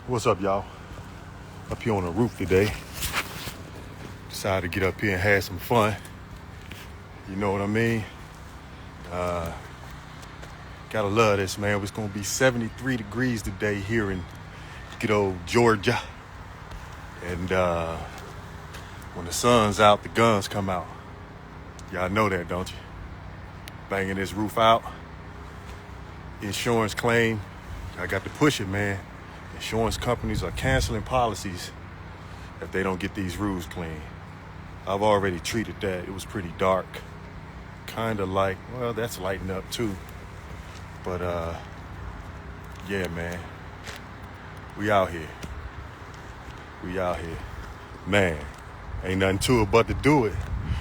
What's up, y'all? Up here on the roof today. Decided to get up here and have some fun. You know what I mean? Gotta love this, man. It's gonna be 73 degrees today here in good old Georgia. And when the sun's out, the guns come out. Y'all know that, don't you? Banging this roof out. Insurance claim. I got to push it, man. Insurance companies are canceling policies if they don't get these roofs clean. I've already treated that. It was pretty dark. Kind of like, well, that's lighting up too. But, yeah, man. We out here. Man, ain't nothing to it but to do it.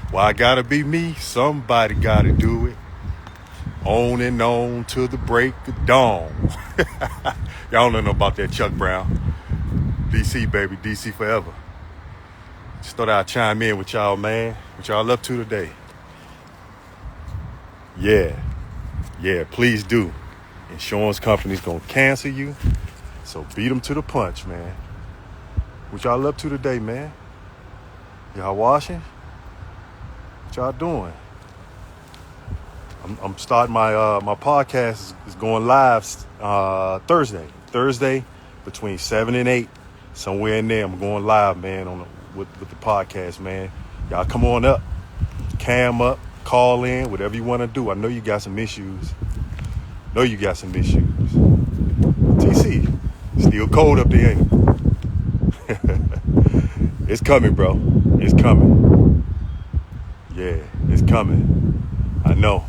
Why I gotta be me? Somebody gotta do it. On and on till the break of dawn. Y'all don't know about that Chuck Brown. DC, baby. DC forever. Just thought I'd chime in with y'all, man. What y'all up to today? Yeah, please do. Insurance companies gonna cancel you. So beat them to the punch, man. What y'all up to today, man? Y'all washing? What y'all doing? I'm starting my podcast is going live Thursday between 7 and 8, somewhere in there. I'm going live, man, with the podcast, man. Y'all come on up, cam up, call in, whatever you want to do. I know you got some issues. TC, still cold up there, ain't it? It's coming, bro. It's coming. Yeah, it's coming. I know.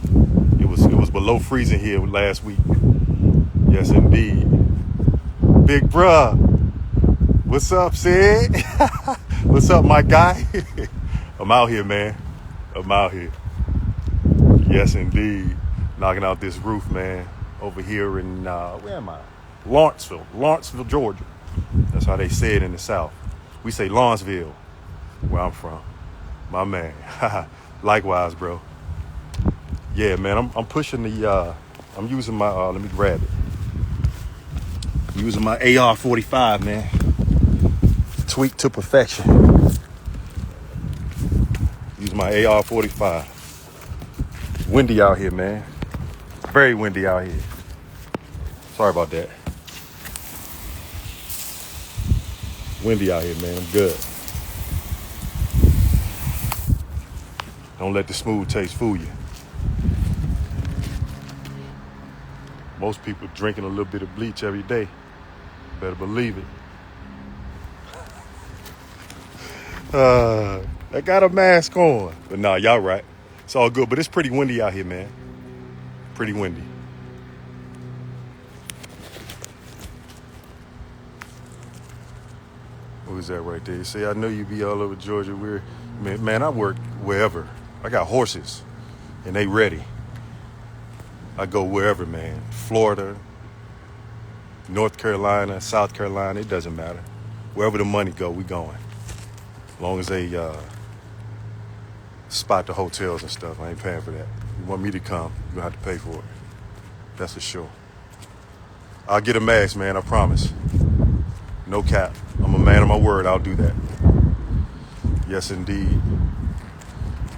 It was below freezing here last week. Yes, indeed. Big bruh. What's up, Sid? What's up, my guy? I'm out here, man. I'm out here. Yes, indeed. Knocking out this roof, man. Over here in, where am I? Lawrenceville, Georgia. That's how they say it in the South. We say Lawrenceville, where I'm from. My man. Likewise, bro. Yeah, man, I'm pushing I'm using my, let me grab it. I'm using my AR-45, man. Tweaked to perfection. Using my AR-45. It's windy out here, man. Very windy out here. Sorry about that. Windy out here, man. I'm good. Don't let the smooth taste fool you. Most people drinking a little bit of bleach every day. Better believe it. I got a mask on. But nah, y'all right. It's all good. But it's pretty windy out here, man. Pretty windy. What was that right there? You see, I know you be all over Georgia. Man, I work wherever. I got horses, and they ready. I go wherever, man. Florida, North Carolina, South Carolina, it doesn't matter. Wherever the money go, we going. As long as they spot the hotels and stuff, I ain't paying for that. You want me to come, you have to pay for it. That's for sure. I'll get a mask, man, I promise. No cap. I'm a man of my word, I'll do that. Yes, indeed.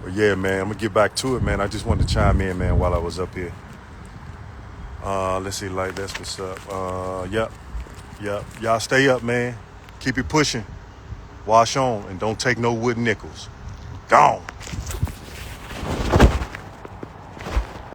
But yeah, man, I'm gonna get back to it, man. I just wanted to chime in, man, while I was up here. Let's see, like, that's what's up. Yep. Y'all stay up, man. Keep it pushing. Wash on and don't take no wooden nickels. Gone.